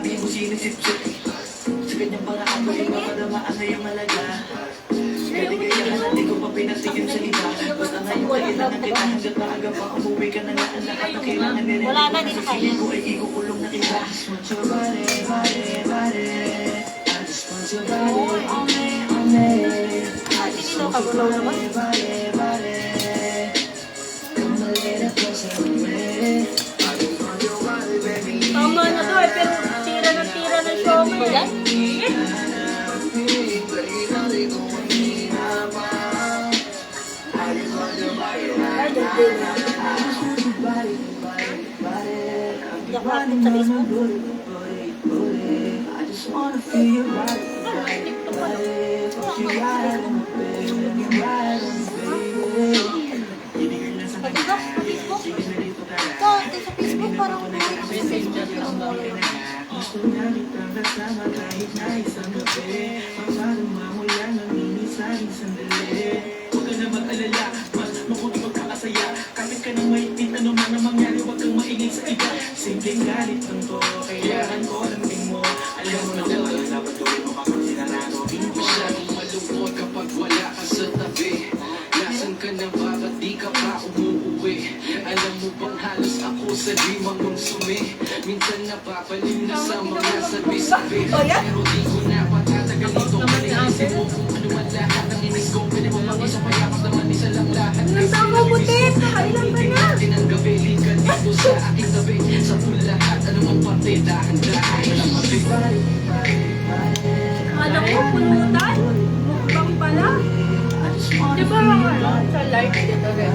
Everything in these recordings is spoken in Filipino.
sabi mo sinisip-sip. Sa ganyang paraan ko yung mapadamaan na yung malaga. Kaligayahan natin ko pa pinatigil sa iba. Basta ngayon kailangan kita hanggat maaga pa umuwi ka na nga. Ang lahat na kailangan nila. Wala na, di na kaya. Ko ay ikukulong na kita. I just want your body, body, body. I just want your body on me, on me. I just want your body, body, body. Come a little closer to me. I just want your body, baby. Tama na to eh, pero tira ng siomay yan. Yakapin sa Facebook. I just wanna feel your body, body, body. You ride on me, baby. Let me ride on me, baby. Pag-igas sa Facebook. Ito, sa Facebook parang hindi ko sa Facebook pinamulay. Gusto nga kitang kasama kahit na isang gabi. Paano mamula ng minisaring sandali. Huwag ka na mag-alala, mas mabuti magkakasaya. Kapit ka ng maitin, ano man ang mangyari, huwag kang maingay sa iba. Simpleng galit lang to, kailangan ko lambing mo. Alam mo na kung alam dapat gawin mo kapag sinarado. Masyadong malungkot kapag wala ka sa tabi. Nasaan ka na ba? Ba't di ka pa umuuwi? Alam mo bang halos ako sa limang mong sumi? Minsan napapalim na sa mga sabi-sabi. Pero di ko na patatagal ito. Panaisip mo kung ano ang lahat ng inis ko. Pwede mo lang isa payapak naman isa lang lahat. Tama butit, nakailan ka na. Ang gabi, likan dito sa aking tabi. Sa pula lahat, ano ang parte? Dahan-dahan na mabi. Alam mo, pulutan. Mukbang pala. Di ba mga sa live dito rin?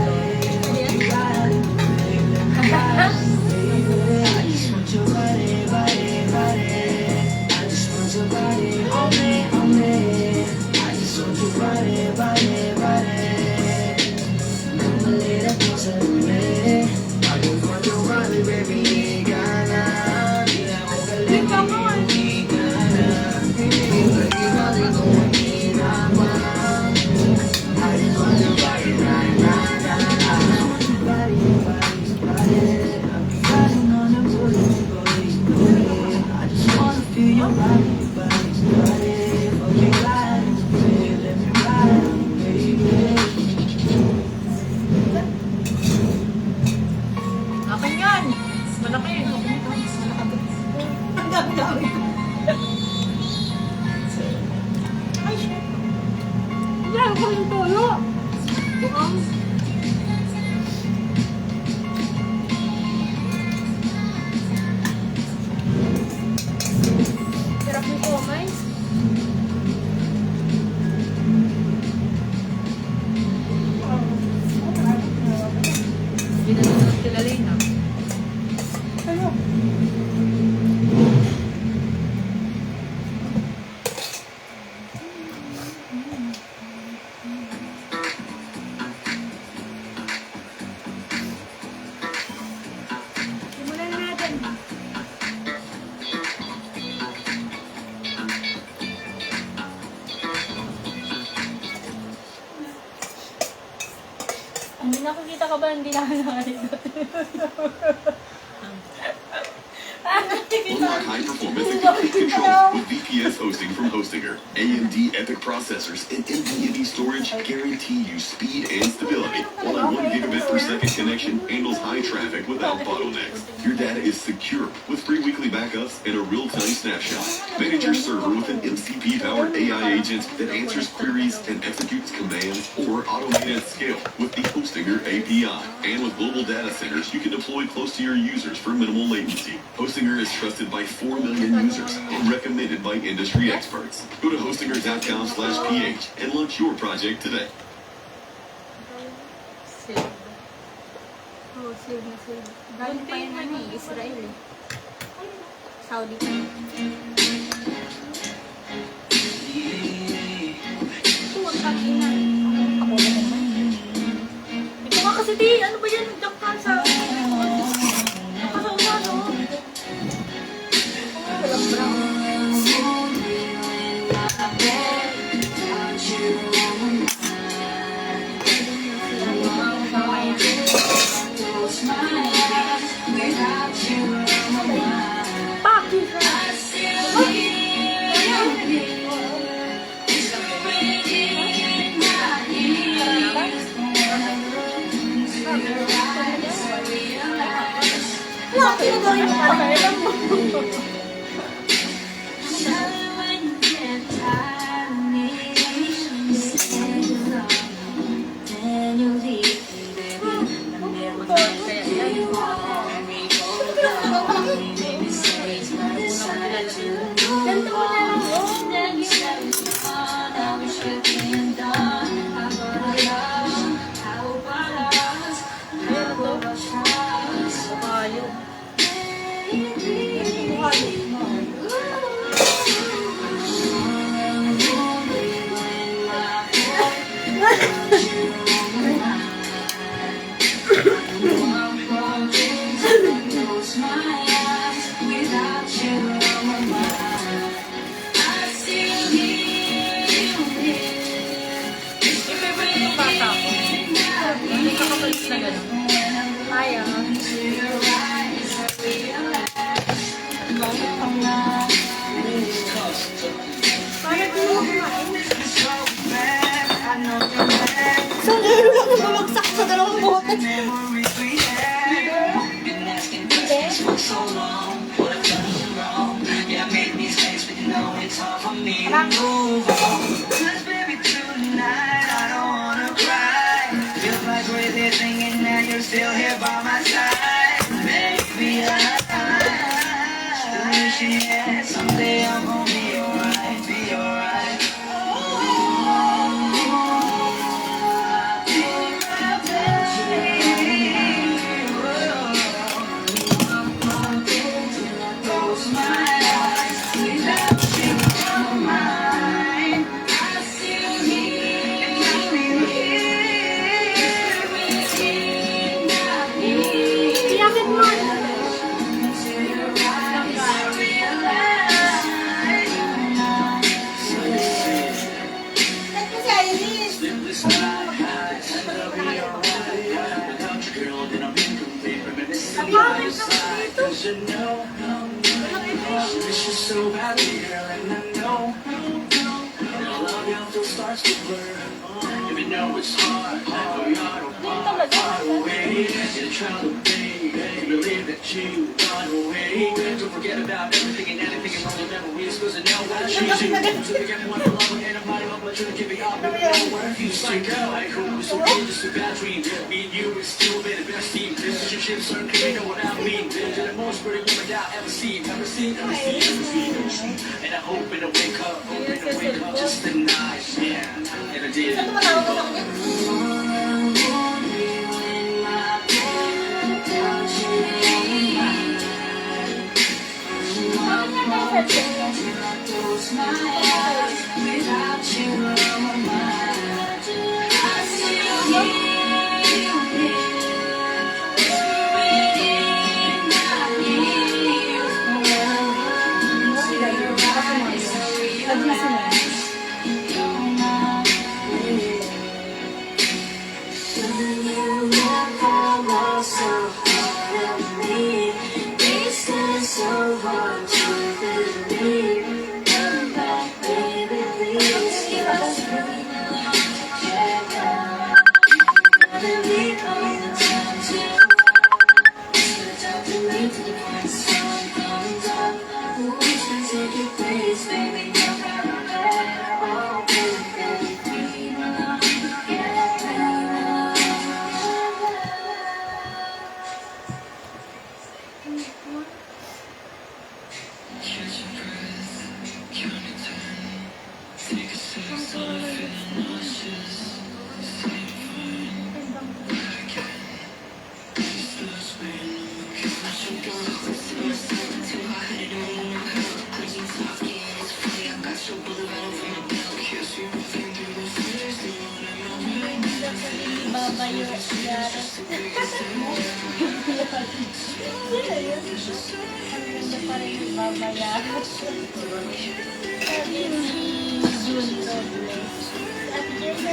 Akin yan. Malaki. Ang dami-dami. Ay, shit. Yan, ko yung toyo. Bukang. Sarap nito, may. Hindi na naman sila Lena. Ano? Simulan na natin. Hindi nakikita ka ba? Hindi nakakita. Unlock high performance and complete control with VPS hosting from Hostinger. AMD EPYC processors and NVMe storage guarantee you speed and stability, while a 1 gigabit per second connection handles high traffic without bottlenecks. Your data is secure with free weekly backups and a real-time snapshot. Manage your server with an MCP-powered AI agent that answers queries and executes commands or automate at scale with the Hostinger API. And with global data centers, you can deploy close to your users for minimal latency. Hostinger is trusted by 4 million users and recommended by industry experts. Go to hostinger.com/ph and launch your project today. Save. Oo, save na save. Galing pa yun ano eh, Israel eh. Saudi. Ito, ang tangina. Ako na naman. Ito nga kasi di, ano ba yan? Diyan ka sa... Nakasama, no? Walang brown. Fuck you, Ganto mo na lang, oh. Ayun. Yung bata ko. Hindi ka kapalit na gano'n. Kaya. Parang di mo kumain. Sa lalo lang bumagsak sa dalawang bote. Still here by my side, maybe someday I'm gonna be alright, be alright. Close my eyes, without you on my mind, I still need Iyakin mo. Kasi Aileen. Ang pangit naman dito. So bad here, and I know our love still starts to blur. Even though it's hard, we are the far away. You're trying to be, believe that you got away. Don't forget about everything and anything and all the memories, cause I know what I choose you. So we get one love and I'm not up, but you're gonna give me up. Where you psycho, I hope it's so good, just a bad dream. Me and you is still be the best team. Relationships aren't clear, you know what I mean. You're the most pretty woman that I've ever seen. Ever seen, ever seen, ever seen. And I hope in a wake up, just tonight, yeah. And I did. Saan tumatawag ko sa kanya? Bakit nga tayo sa So hard to believe. Come back, baby, please. Give us room together. Never leave all the time to talk to me till the sun comes up. The wish can take your place, baby. You're forever. Oh, baby, we belong together. Catch your breath, count to 10. Take a sip, start feeling nauseous. Same fine, again. This last man, catch your breath. Too hot, I don't know how. Cause you talking, it's funny. I got your blue right over your belt. Kiss you, think through the face. The one in your mind. Babayo. Yara. Ang ganda pa rin yung babayaran. Sabi ni June Robles. At June na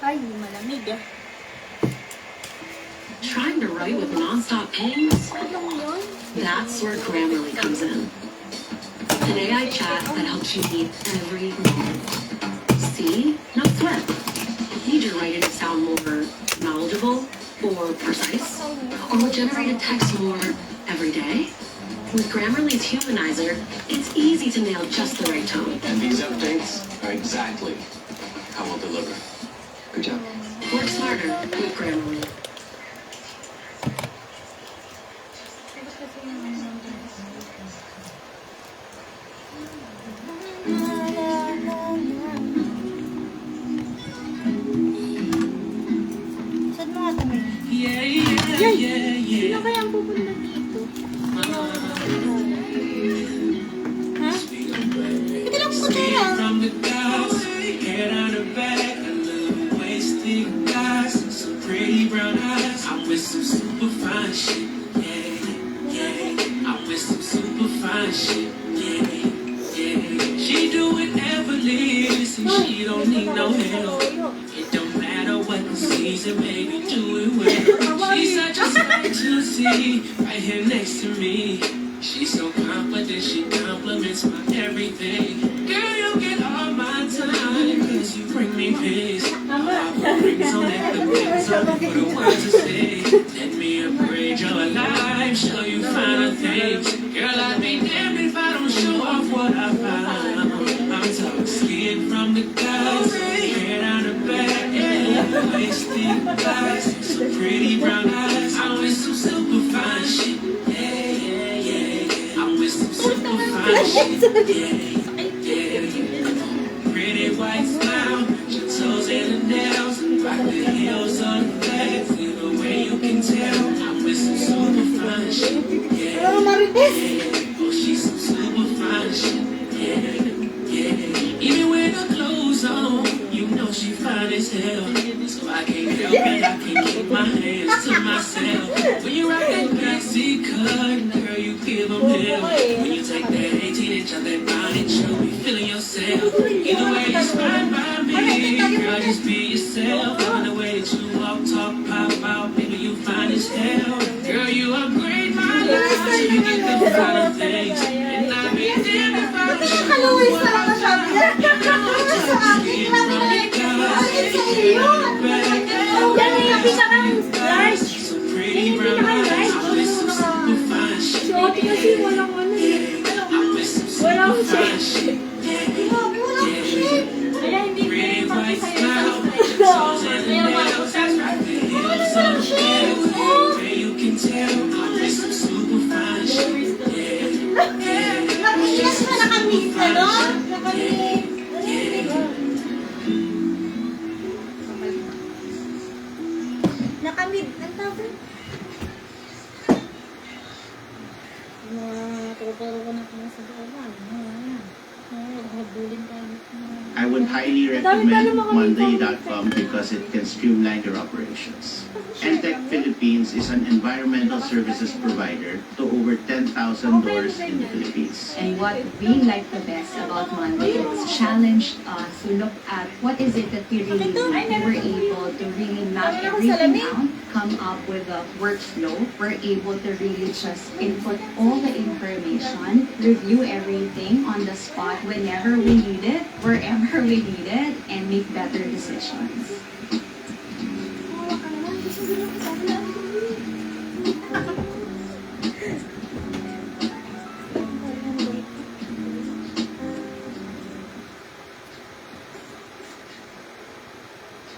ay, malamig ah. Trying to write with non-stop pains? Anong yun? That's where Grammarly comes in. An AI chat that helps you meet every moment. See? No sweat. Need your writing to sound more knowledgeable or precise? Or will generate a text more every day? With Grammarly's Humanizer, it's easy to nail just the right tone. And these updates are exactly how we'll deliver. Good job. Work smarter with Grammarly. Saan mga tumay? Yeah, yeah, yeah, Sino yeah. kaya ang pupunta dito? Ha? Hindi lang po tayo. From the gods, hair down her back, a little wasted guys, some pretty brown eyes. I'm with some super fine shit, yeah, yeah. I'm with some super fine shit, yeah, yeah. She do it effortless and she don't need no help. It don't matter what the season, baby, do it well. She's such a sight to see, right here next to me. She's so confident, she compliments my everything. Girl, you get all my time, cause you bring me peace. Rings on at the things I'm for the words to say. Let me upgrade your life, show you finer things. Girl, I'd be damned if I don't show off what I found. I'm talking skin from the guys, hair down the back, yeah. Wasted guys, some pretty brown eyes. I'm with some super fine shit, yeah, yeah, yeah. I'm with some super fine shit, yeah, yeah. Pretty white smile, your toes and the nails, rock the heels on the back. Either way you can tell, I'm with some super fine shit, yeah, yeah. Oh, she's some super fine shit, yeah, yeah. Even with her clothes on, you know she fine as hell. So I can't help it, I can't keep my hands to myself. When you rock that pixie cut, girl, you give them hell. When you take that 18-inch on that bonnet, you'll be feeling yourself. Either way, it's fine by me. Girl, just be yourself. Loving the way that you walk, talk, pop out, baby, you fine as hell. Girl, you upgrade my life, so you get the finer things. And I'll be damned if I don't show you what I found. Skin from the guys, hair down the back, some pretty brown eyes. I'm with some super fine shit. I'm with some super fine shit. Pretty white smile, toes and the nails, right the heels on the bed. Where you can tell, I'm with some super fine shit. Nakamiss mo, nakamiss na, no? Nakamiss. Nakamid. Ang tawag? Turo-turo ko na kung sa doon. Magbulin tayo. I would highly recommend Monday.com because it can streamline your operations. EnTech Philippines is an environmental services provider to over 10,000 doors in the Philippines. And what we like the best about Monday is challenged us to look at what is it that we really need. We're able to really map everything out, come up with a workflow. We're able to really just input all the information, review everything on the spot whenever we need it, wherever we need it, and make better decisions.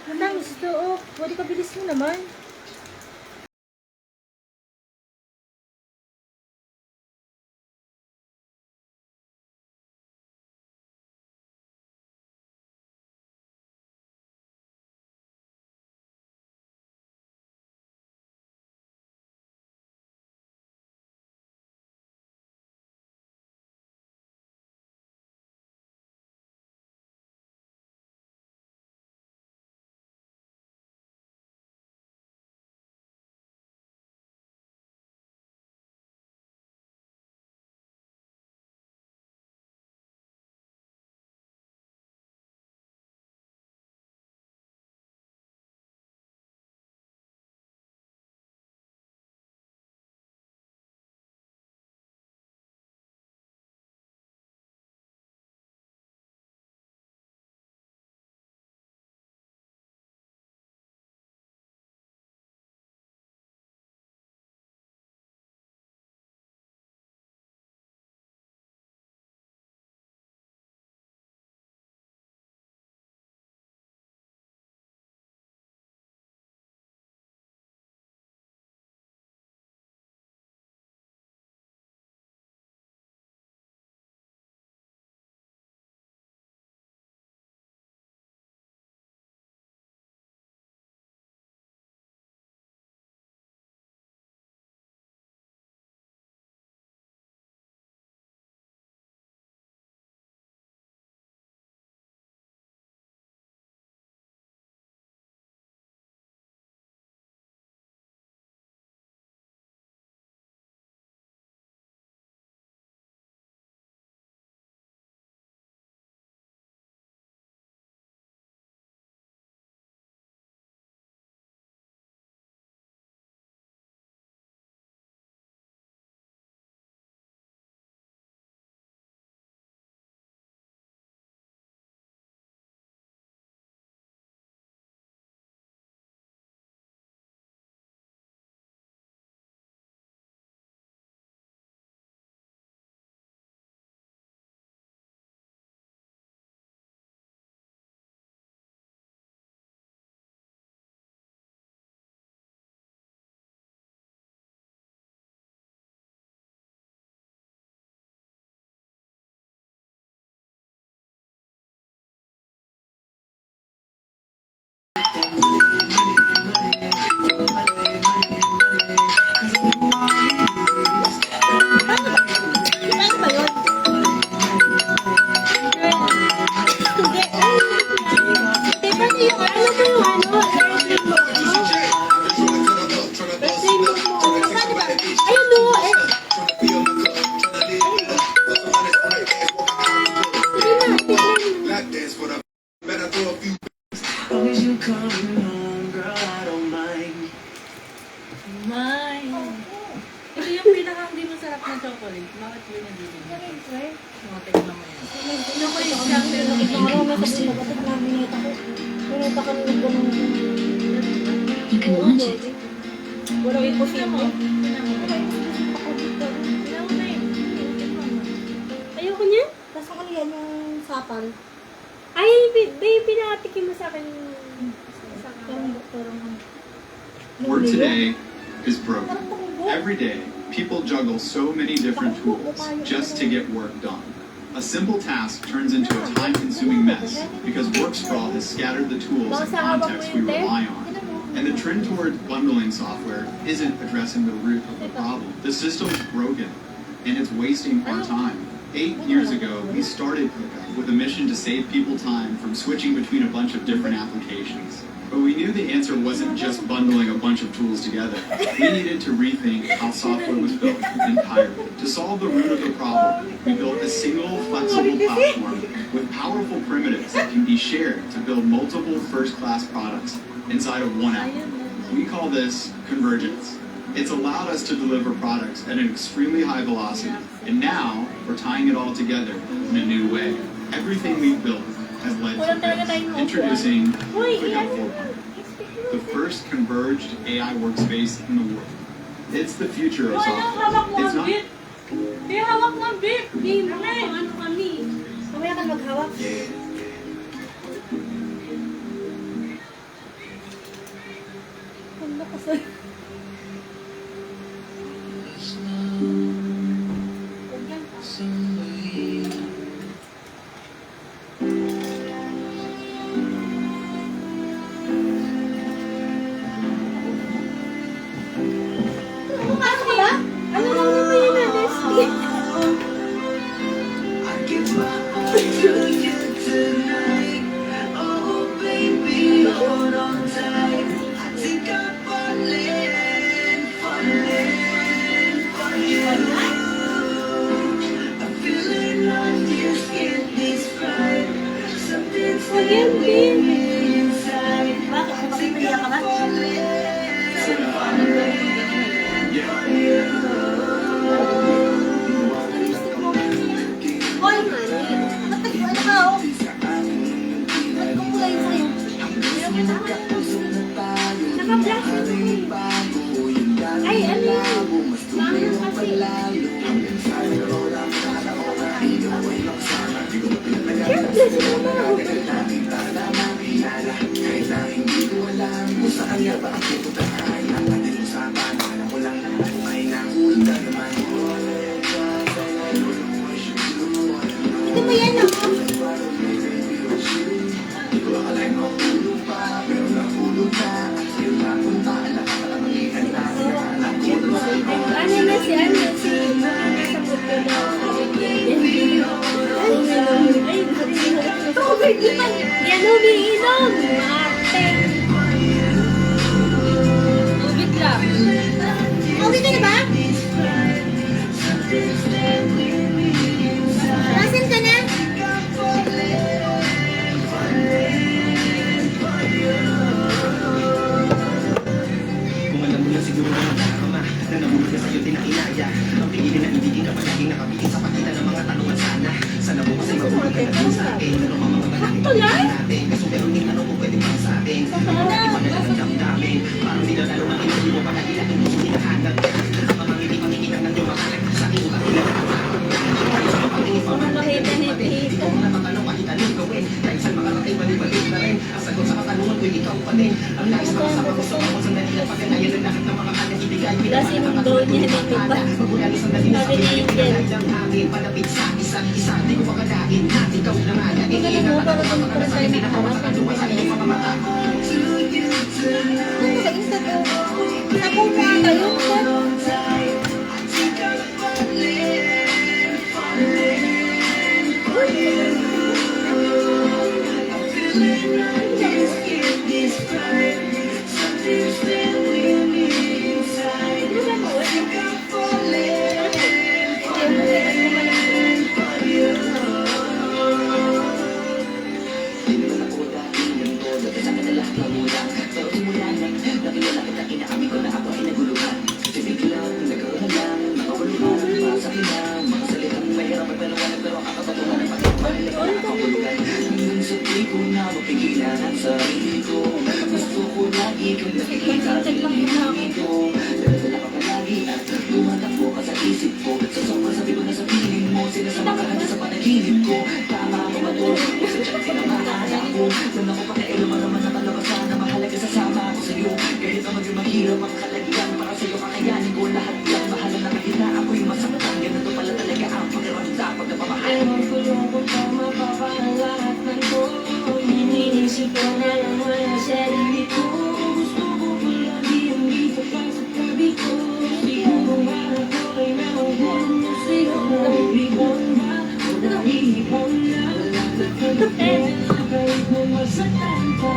Madam, gusto, oh. Pwede ka bilis mo naman. Paano ba yun? Hindi. Teka, yung ano ba yung ano? Paano ba? Ayun no, eh. Long as you coming home, girl, I don't mind. My. Ito yung pinakang di masarap na chocolate. Bakit yun nandito? Mga tignan mo yan. Naku, yung chocolate. You can launch it. Walang imposible. Ayoko niya. Tapos ako yan yung sapal. Ay, babe, pinakatikim mo sa akin yung Work today is broken. Every day, people juggle so many different tools just to get work done. A simple task turns into a time-consuming mess because work sprawl has scattered the tools and context we rely on. And the trend towards bundling software isn't addressing the root of the problem. The system is broken, and it's wasting our time. 8 years ago, we started ClickUp with a mission to save people time from switching between a bunch of different applications. But we knew the answer wasn't just bundling a bunch of tools together. We needed to rethink how software was built entirely. To solve the root of the problem, we built a single, flexible platform with powerful primitives that can be shared to build multiple first-class products inside of one app. We call this convergence. It's allowed us to deliver products at an extremely high velocity, and now we're tying it all together in a new way. Everything we've built has led to this. Introducing ClickUp 4.0, the first converged AI workspace in the world. It's the future of software. It's not. May hawak ng beef. Ano kami? Mamaya ka maghawak. Ano kasi? Ano ba? Ano lang naman yun na, Leslie? I give my all to you tonight. Oh, baby, hold on tight. I think I'm falling for you. I'm feeling like your skin is bright. Something's happening inside. Bakit? Mapapipilihan ka ba? Hoy! Ba't nag-ano ka, oh? Ba't kung kulay sa'yo? Naka-black na ako eh. Ay, ano yun? Maano kasi. Siyempre, sino ba? Hindi mo yan, ako. Ano na si ano si nasa buto na tubig naman yan umiinom ate tubig lang Okay ka na ba? Nasaan ka na? Kung alam mo na siguro na magkakama na nabulog na sa'yo tinakinaya. Ang pigilin na hindi ka palaging nakapitin sa pagitan ng mga tanungan sana. Sana mo kasi mabulog ka na din sa akin. Ano mga natin natin. Kaso pero hindi ano mo pwede pang sa akin. Hindi pa nalang damdamin. Parang nilalalo ang hindi mo pagkakila. Hindi mo hinahanap ka. Ang mga hindi makikita ng iyong makalag sa akin mo katulad. ano makita ni Tito Kung natatanong kahit anong gawin. Kahit saan makarating balik-balik na rin. Ang sagot sa katanungan ko'y ikaw pa din. Ang nais makasama ko sa bawat sandali at pagkanayan ng lahat ng mga kanyang ibigay. kasi nung daw niya dito pa Magmula isang dali na sa Pag-iingin. ng hangin. Palapit sa isa't isa. Di ko makalain na ikaw na nga. Hindi ka na mo para Pinakawasan ng iyong mga mata.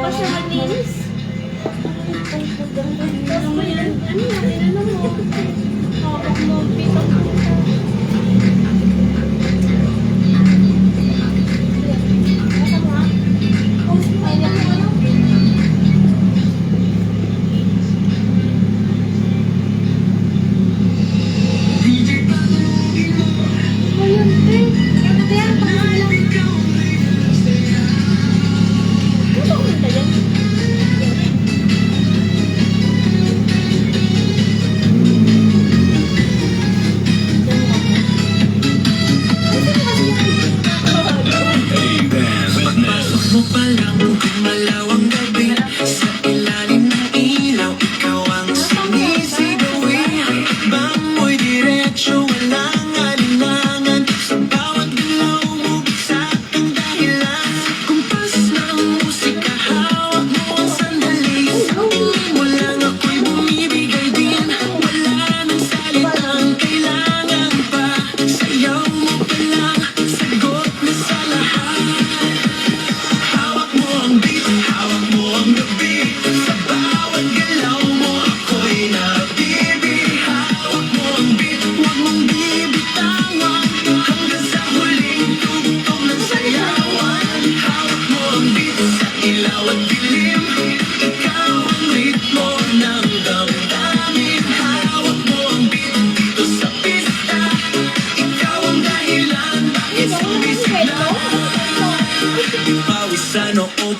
Kasi malinis. Tapos mo yan. Ano yan? Ano mo? Hawak mo. Pito.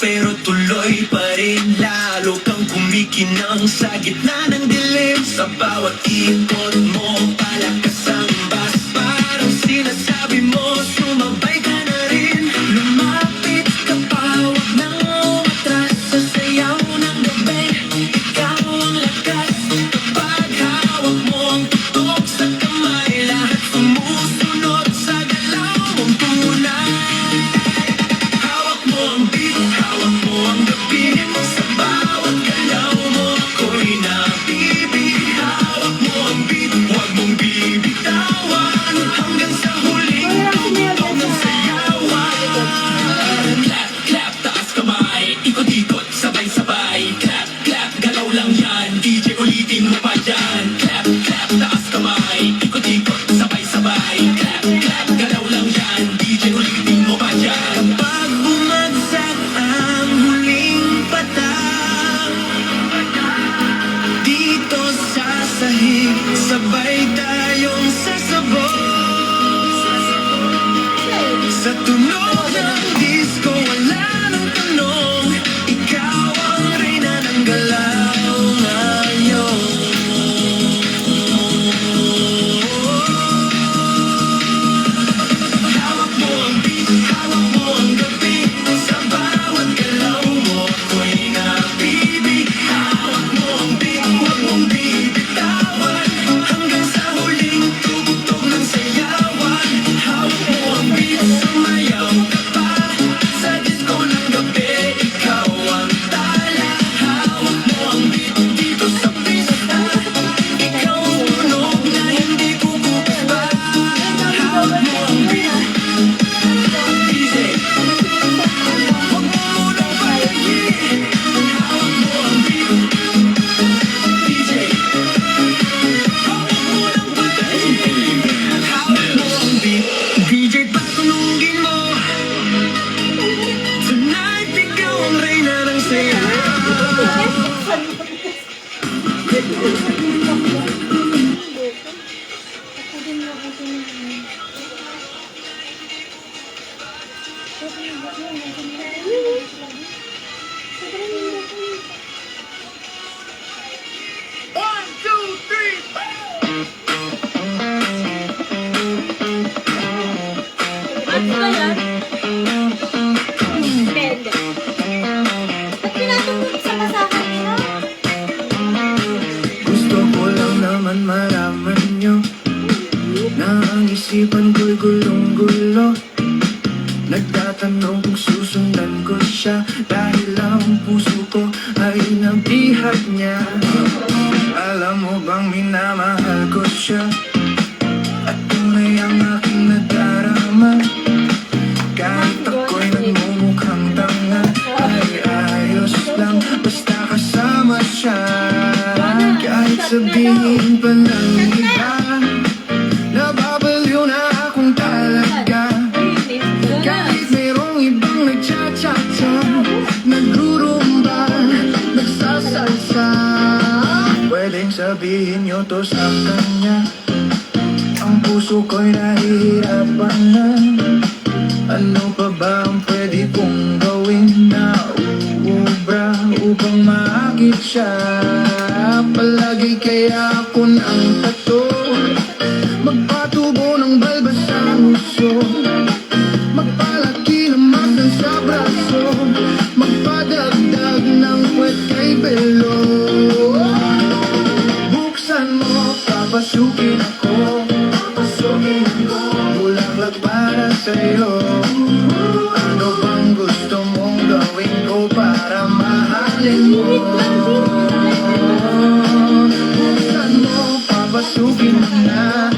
Pero tuloy pa rin, lalo kang kumikinang sa gitna ng dilim. Sa bawat ikot mo, palakas ang bas. Parang sinasabi mo, sumabay ka na rin. Lumapit ka pa, huwag nang umatras. Sa sayaw ng gabi, ikaw ang lakas. Kapag hawak mo ang tutok sa kamay, lahat sumusunod sa galaw mong tunay. Hawak mo ang beat, hawak mo ang gabi. Sa bawat galaw mo ako'y nabibi. Hawak mo ang beat, huwag mong bibitawan. Hanggang sa huling tutok ng sayawan. Clap, clap, taas kamay. Ikot-ikot, sabay-sabay. Clap, clap, galaw lang yan. DJ ulitin mo pa dyan. Clap, clap, taas kamay. Ikot-ikot, sabay-sabay. Clap, clap, galaw lang yan. DJ ulitin mo pa dyan. Kapag bumagsak ang huling patak, dito sa sahig, sabay tayong sasabog. Sa tunog ng disco, wala susundan ko siya dahil ang puso ko ay nabihag niya. Alam mo bang minamahal ko siya at tunay ang aking nadarama. Kahit ako'y nagmumukhang tanga ay ayos lang basta kasama siya. Kahit sabihin pa ng iba nababaliw na akong talaga. Kahit mayroong ibang nagcha-cha-cha, nagrurumba, nagsasalsa, pwedeng sabihin nyo to sa kanya. Ang puso ko'y nahihirapan na. Ano pa ba ang pwede kong gawin na uubra upang maakit siya? Palagi kaya ako ng tato, magpatubo ng balbas ang uso, magpalaki ng muscle sa braso, magpadagdag ng puwet kay belo. Buksan mo, papasukin ako, bulaklak para sa'yo. Ano bang gusto mong gawin ko para mahalin mo? Buksan mo, papasukin mo na,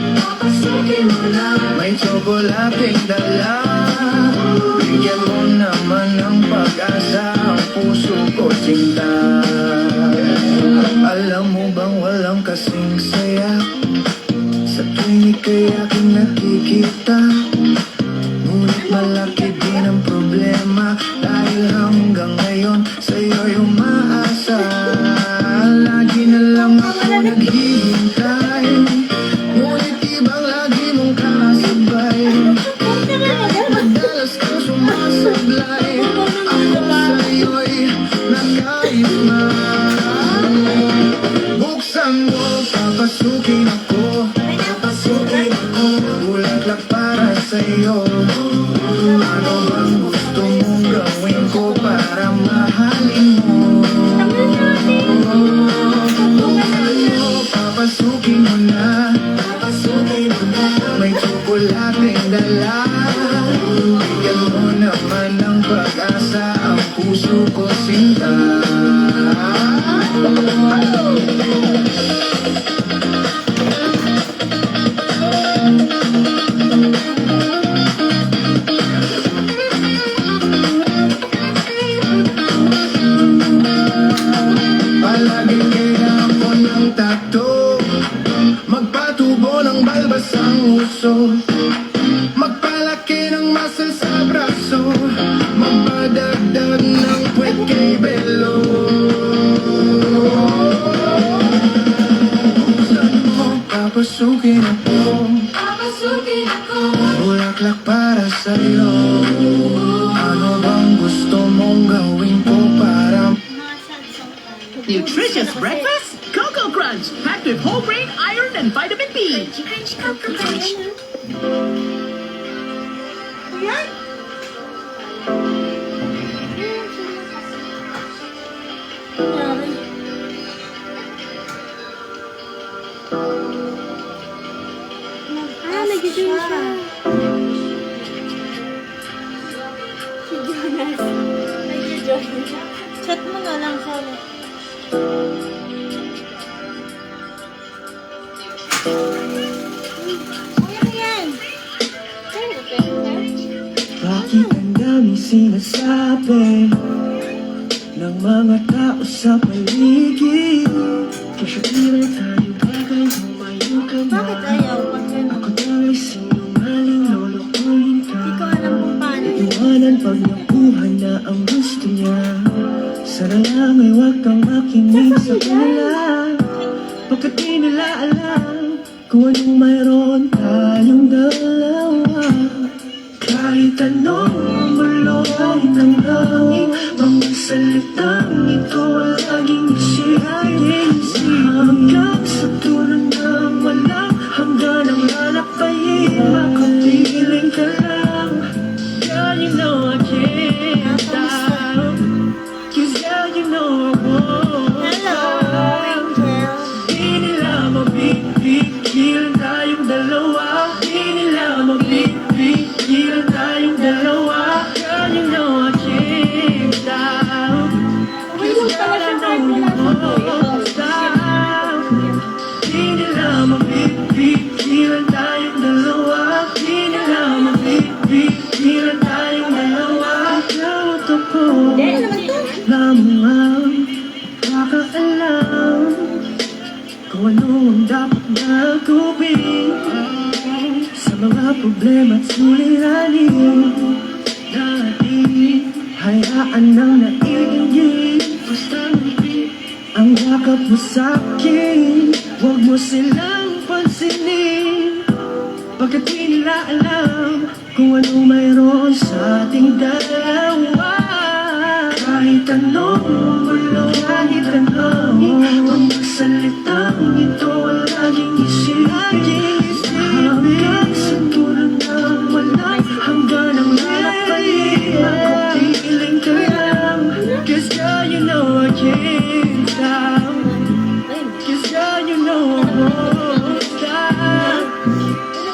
may tsokolating dala. Bigyan mo naman ng pag-asa ang puso ko, sinta. Alam mo bang walang kasing saya sa tuwing ika'y aking nakikita? Ngunit malaki din ang problema dahil hanggang ngayon sa'yo'y umaasa. Lagi na lang ako naghihintay, ngunit ibang lagi mong kasabay. Kahit madalas kang sumasablay, ako sa'yo'y nakaisma. Buksan mo, papasukin ako, bulaklak para sa'yo. Ano bang gusto mong gawin ko para mahalin mo? Buksan mo, papasukin mo na, may tsokolating dala. Bigyan mo naman ng pag-asa ang puso ko, sinta. Palagi kaya ako ng tato, magpatubo ng balbas ang uso, magpalaki ng muscle sa braso, magpadagdag ng puwet kay belo. Buksan mo, papasukin ako, bulaklak para sa'yo. Ano bang gusto mong gawin ko para Nutritious breakfast? Cocoa Crunch, packed with whole grain, iron, and vitamin B. Nag-join siya. Si Jonas. Nag-join siya. Chat mo na lang siya ulit. bakit ang daming sinasabi ng mga tao sa paligid? Kasyapiran tayo bagay, lumayo ka na. Bakit ayaw? Pag ganun. Ako daw ay sinungaling, lolokohin ka. Hindi ko alam kung paano. Iwanan pag nakuha na ang gusto niya. Sana lang ay huwag kang makinig sa kanila, pagkat di nila alam kung anong mayroon tayong dalawa. Kahit anong buloy ng hangin, mga salitang ito ang laging isipin. Hanggang sa tulong ng walang hanggan ang lalakbayin, makapiling ka lang. Girl, you know I can't stop, 'cause girl, you know I won't stop. Di nila mapipigilan tayong dalawa, di nila mapipigilan tayong dalawa. Girl, you know lamang makakaalam kung ano ang dapat na gawin sa mga problema at suliranin natin. Hayaan nang naiingit ang yakap mo sa'kin. Huwag mo silang pansinin, pagkat di nila alam kung ano mayroon sa ating dalawa. Kahit anong gulo, kahit anong mga salitang ito ang laging isipin. Hanggang sa tulad ng wala, hanggang ang lalapain. Magpapiling ka lang, 'cause girl, you know I can't stop. 'Cause girl, you know I won't stop.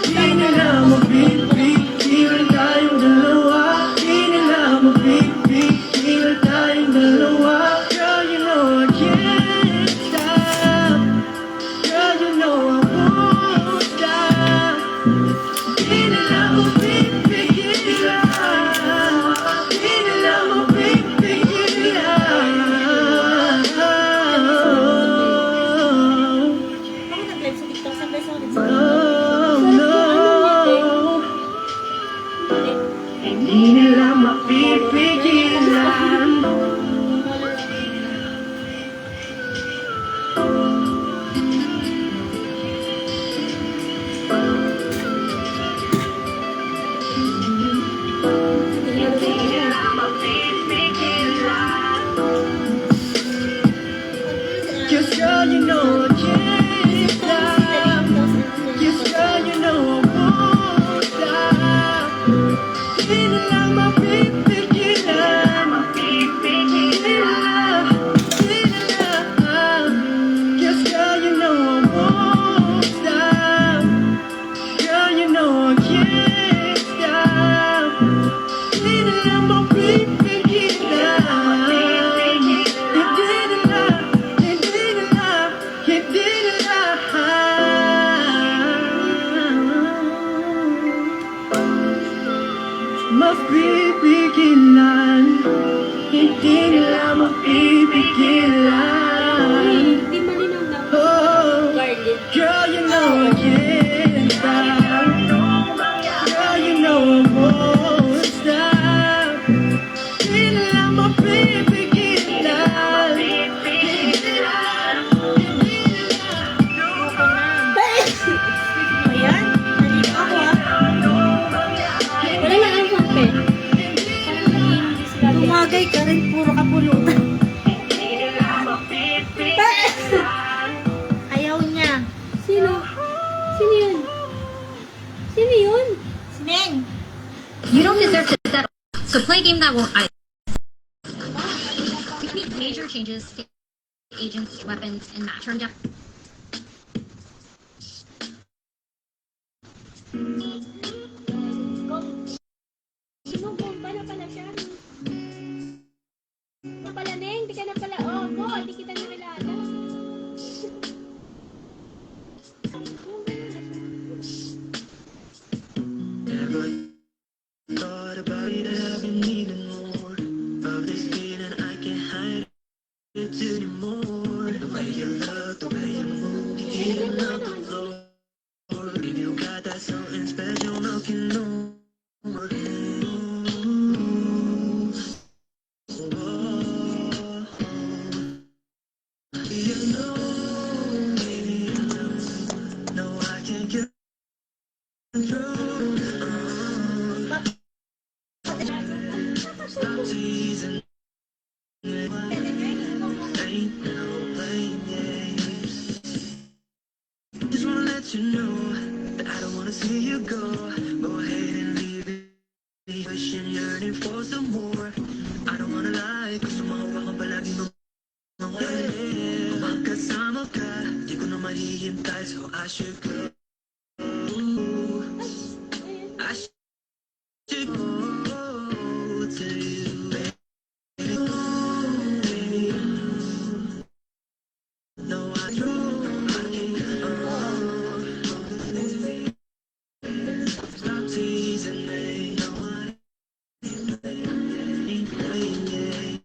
Di nila mapipigil tayong dalawa. Di nila mapipigil tayong dalawa. Girl, you know I can't stop. Girl, you know I won't stop. Di nila mapipigil. Di nila mapipigil. Ako nag-live sa TikTok, saan beses ako nagsabi? Oh no, hindi nila mapipigilan. Just girl, you know I can't stop. Just girl, you know I won't stop. Di nila mapipigilan. Di nila. Just girl, you know I won't stop. Girl, you know I can't stop. Di nila mapipigilan. Mapipigilan, hindi nila mapipigilan. Hindi malinaw na. Oh, Garlic. girl, you know I can't stop. Girl, you know I won't stop. Hindi nila mapipigilan. Ayan, nalito ako Wala na ang kape. Tumagay ka rin, puro kapulutan. Ayaw niya. Sino? Sino yun? Sino yun? Si Neng. You don't deserve to settle. So play a game that won't either. We need major changes to agents, weapons, and match. Turned up. Sino bomba na pala siya? Na pala, Neng. Di ka na pala. Oh, go. Di kita nakilala. Never thought about it, I've been needing more of this feeling. I can't hide it anymore. The way you look, the way you move, you heating up the floor. If you got that something special, knocking on. You know, baby, you know, no, I can't get control. Stop teasing. Ain't no playing games. Just wanna let you know that I don't wanna see you go. Go ahead and leave it. Wishing, yearning for some more. I don't wanna lie, gusto mo ako palagi magkasama ka. Di ko na mahihintay, so I should go. I should go to you, baby. No, I stop teasing me. No, I ain't playing games.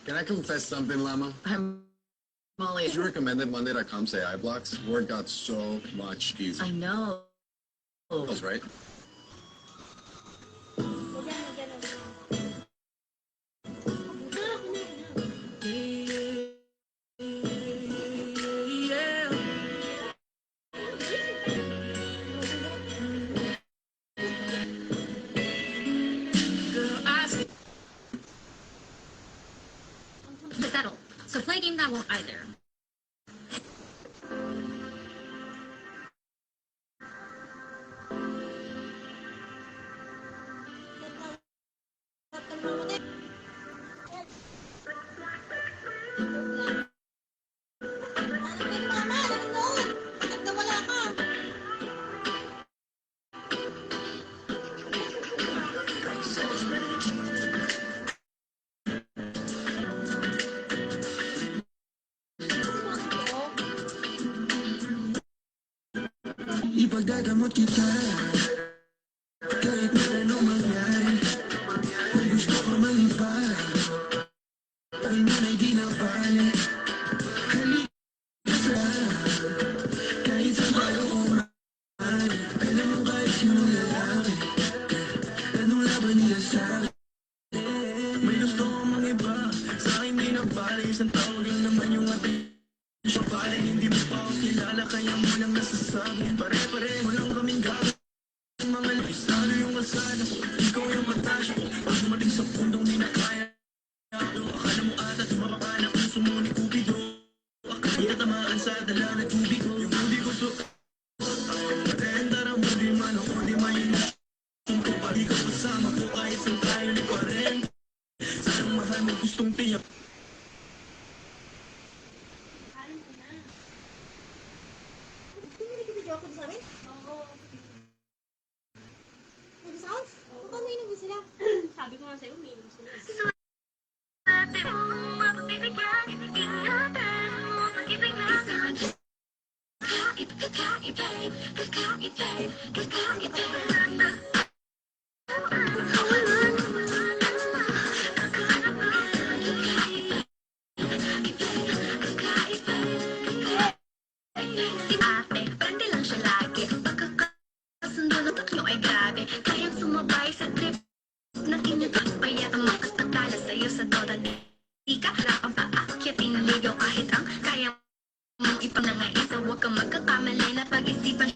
Can I confess something, Lama? I'm Molly. Did you recommended Monday.com say iBlocks? Word got so much easier. I know. That's right. To settle. So play a game that won't either. Ipagdagamot kita kahit na anong mangyari. Gusto ko malipat ang nanay di na balik. Halika sa kahit sa bago umari. Alam mo kahit sinong lalaki anong laban nila sa akin. May gusto kong mga iba sa akin di na balik. Isang tawag lang naman yung ating siya pare, hindi mo pa ako kilala kaya mo lang nasasabi. Pare-pareho lang kaming gamit mga lifestyle yung kalsada. Ikaw yung matasya pag dumating sa pundong di na kaya. Akala mo ata tumapakala kung sumuni Cupido. Akala tamaan sa dala na tubig ko. Yung hindi ko to Tendara mo di man ako di man yung kung pa di ka kasama ko kahit saan tayo ni 40. mo gustong tiyak. Sabi ko nga sa'yo, umiinom sila. Si ate, pwede lang siya lagi. Pagkakasundo ng tatlo ay grabe. Kayang sumabay sa trip na inyong kaya ang makatatala sa'yo sa dodan. Di ka harapang paakyatin ng ligaw kahit ang kaya mong ipanangaisa. Huwag kang magkakamali na pag-isipan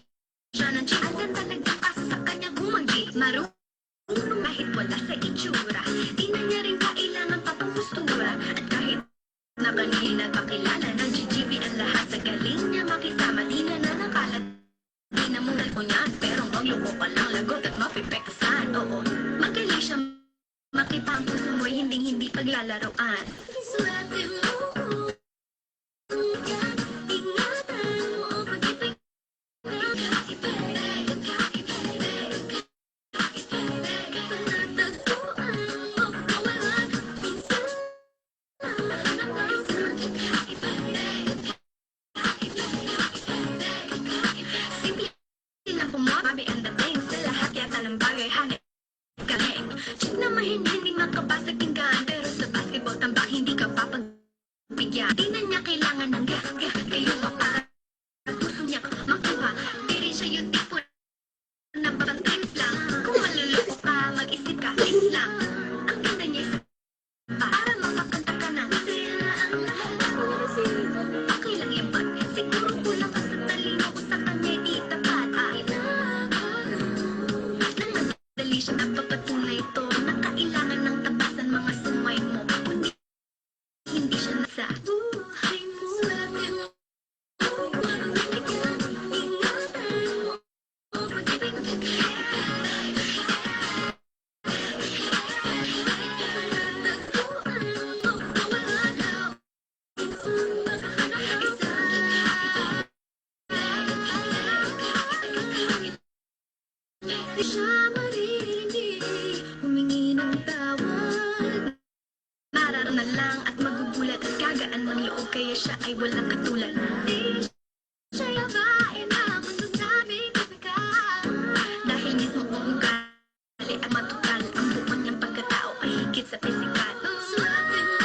siya ng chick. Ang ganda nagkakas sa kanya gumagi. Marunong kahit wala sa itsura. Di na niya rin kailangan pa pang postura. At kahit na kanina nagpakilala ng GGB ang lahat sa galing niya makisama. Di na nanakalat. Di na muna ko niya. Pero ang loko pa lang lagot at mapipekasan. Oo, magaling siya makita ang puso mo'y hindi paglalaroan. Swerte mo. Ingatan mo pag-ibig. Simple lang pumababi ang dating sa lahat yata ng bagay hangit. Galing. Check na hindi makabasag tinggan. Pero sa basketball tambak hindi ka papagbigyan. Di na niya kailangan ng kayo pa para gusto niya makuha. Di rin siya yung tipo na parang trips lang. Kung maluloko ka, mag-isip ka, tips lang. Ang ganda niya sa para makakanta ka ng okay lang yan ba? Siguro kulang ka sa talino ko sa kanya di tapat. Dali siya napapatunay ito na kailangan ng tabasan mga sumay mo. Kundi hindi siya nasa buhay mo. Swerte mo. Ingatan mo. Pag-ibig. Di siya maririnig, humingi ng tawad. Mararo na lang at magugulat at gagaan ng loob kaya siya ay walang katulad. Di siya yabain na kung sasabing kapag dahil mismo kung ugali at matukal ang buo niyang pagkatao ay higit sa pisikal. Swerte mo.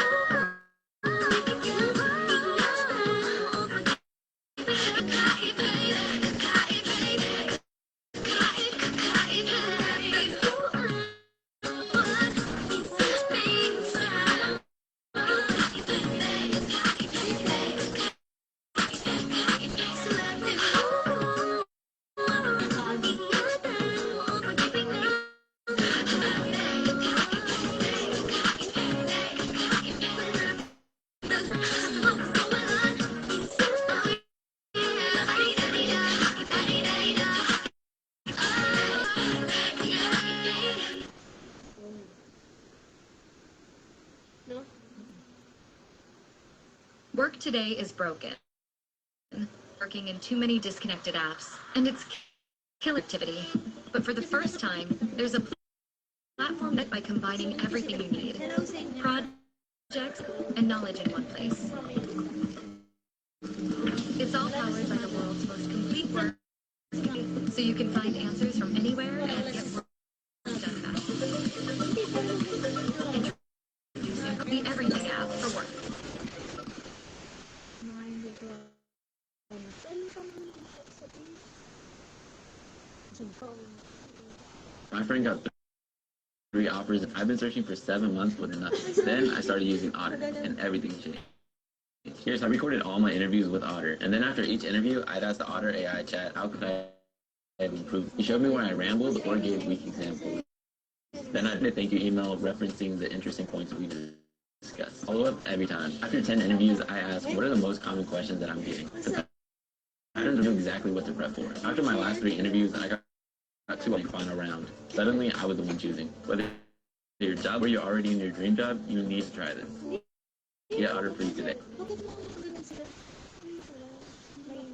Work today is broken. Working in too many disconnected apps, and it's kill activity. But for the first time, there's a platform that by combining everything you need, projects and knowledge in one place. It's all powered by the world's most complete work, so you can find answers from anywhere and get work done fast. Introducing the Everything app for work. My friend got 3 offers. I've been searching for 7 months with nothing. Then I started using Otter, and everything changed. Here, so I recorded all my interviews with Otter, and then after each interview, I'd ask the Otter AI chat, how could I improve? He showed me where I rambled or gave weak examples. Then I did a thank you email referencing the interesting points we discussed. Follow up every time. After 10 interviews, I asked, what are the most common questions that I'm getting? The patterns knew exactly what to prep for. After my last 3 interviews, I got to a final round. Suddenly, I was the one choosing. Whether your job or you're already in your dream job, you need to try this. Get Otter free today. Bakit ganun sila? May